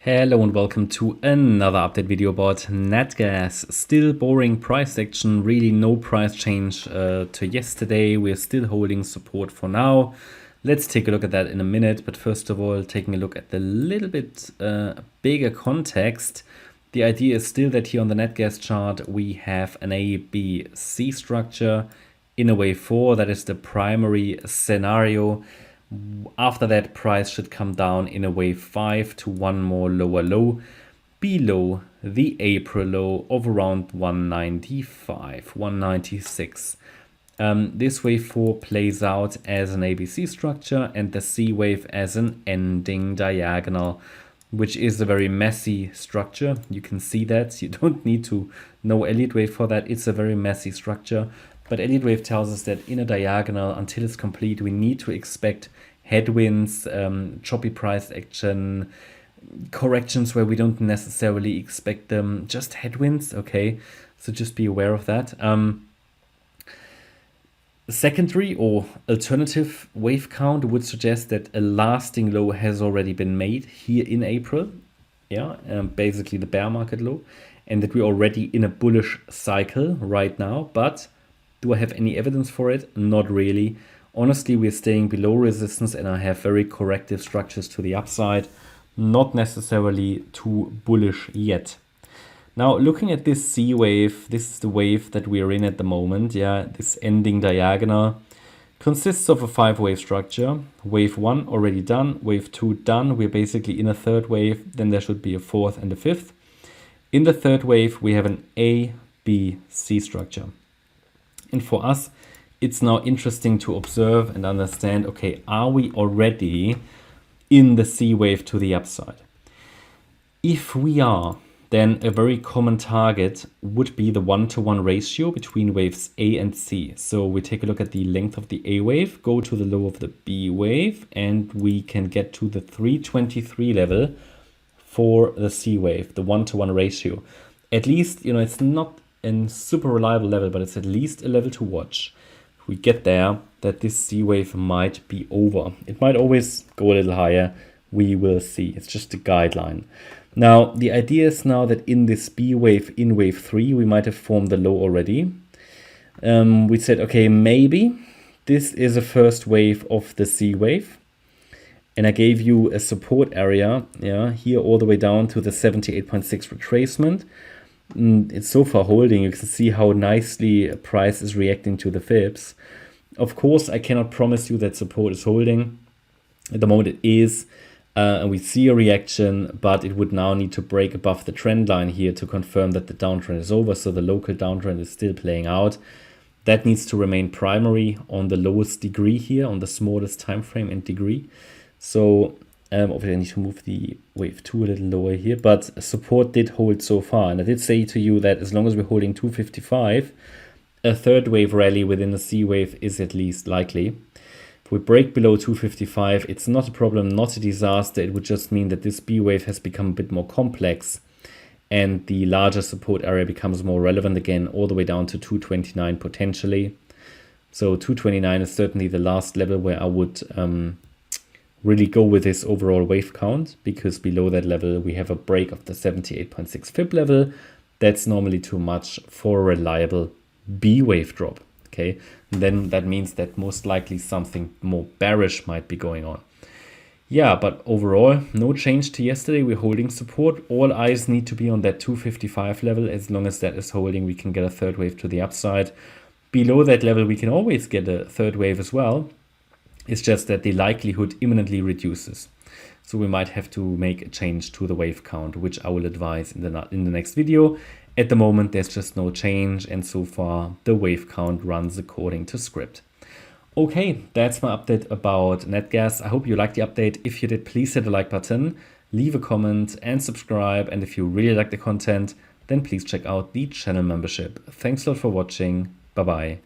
Hello and welcome to another update video about Natgas. Still boring price action, really no price change to yesterday. We're still holding support for now. Let's take a look at that in a minute, but first of all, taking a look at the little bit bigger context. The idea is still that here on the Natgas chart we have an A, B, C structure in a wave 4. That is the primary scenario. After that, price should come down in a wave 5 to one more lower low below the April low of around 195, 196. This wave 4 plays out as an ABC structure and the C wave as an ending diagonal, which is a very messy structure. You can see that. You don't need to know Elliott wave for that. It's a very messy structure. But Elliott wave tells us that in a diagonal, until it's complete, we need to expect headwinds, choppy price action, corrections where we don't necessarily expect them, just headwinds, okay? So just be aware of that. Secondary or alternative wave count would suggest that a lasting low has already been made here in April, yeah, basically the bear market low, and that we're already in a bullish cycle right now. But do I have any evidence for it? Not really. Honestly, we're staying below resistance and I have very corrective structures to the upside. Not necessarily too bullish yet. Now, looking at this C wave, this is the wave that we are in at the moment. Yeah, this ending diagonal consists of a 5-wave structure. Wave 1 already done, wave 2 done. We're basically in a third wave. Then there should be a fourth and a fifth. In the third wave, we have an A, B, C structure. And for us, it's now interesting to observe and understand, okay, are we already in the C wave to the upside? If we are, then a very common target would be the 1-to-1 ratio between waves A and C. So we take a look at the length of the A wave, go to the low of the B wave, and we can get to the 323 level for the C wave, the 1-to-1 ratio. At least, it's not a super reliable level, but it's at least a level to watch. If we get there, that this C wave might be over. It might always go a little higher. We will see. It's just a guideline. Now, the idea is now that in this B wave, in wave 3, we might have formed the low already. We said, okay, maybe this is a first wave of the C wave. And I gave you a support area, yeah, here all the way down to the 78.6 retracement. It's so far holding. You can see how nicely price is reacting to the fibs. Of course, I cannot promise you that support is holding. At the moment it is, and we see a reaction, but it would now need to break above the trend line here to confirm that the downtrend is over. So the local downtrend is still playing out. That needs to remain primary on the lowest degree here, on the smallest time frame and degree. So obviously I need to move the wave 2 a little lower here, but support did hold so far. And I did say to you that as long as we're holding 255, a third wave rally within the C wave is at least likely. If we break below 255, it's not a problem, not a disaster. It would just mean that this B wave has become a bit more complex and the larger support area becomes more relevant again, all the way down to 229 potentially. So 229 is certainly the last level where I would really go with this overall wave count, because below that level we have a break of the 78.6 fib level. That's normally too much for a reliable B wave drop. Okay, and then that means that most likely something more bearish might be going on. Yeah, but overall no change to yesterday. We're holding support. All eyes need to be on that 255 level. As long as that is holding, we can get a third wave to the upside. Below that level we can always get a third wave as well. It's just that the likelihood imminently reduces. So we might have to make a change to the wave count, which I will advise in the next video. At the moment, there's just no change. And so far, the wave count runs according to script. Okay, that's my update about Natgas. I hope you liked the update. If you did, please hit the like button, leave a comment and subscribe. And if you really like the content, then please check out the channel membership. Thanks a lot for watching. Bye-bye.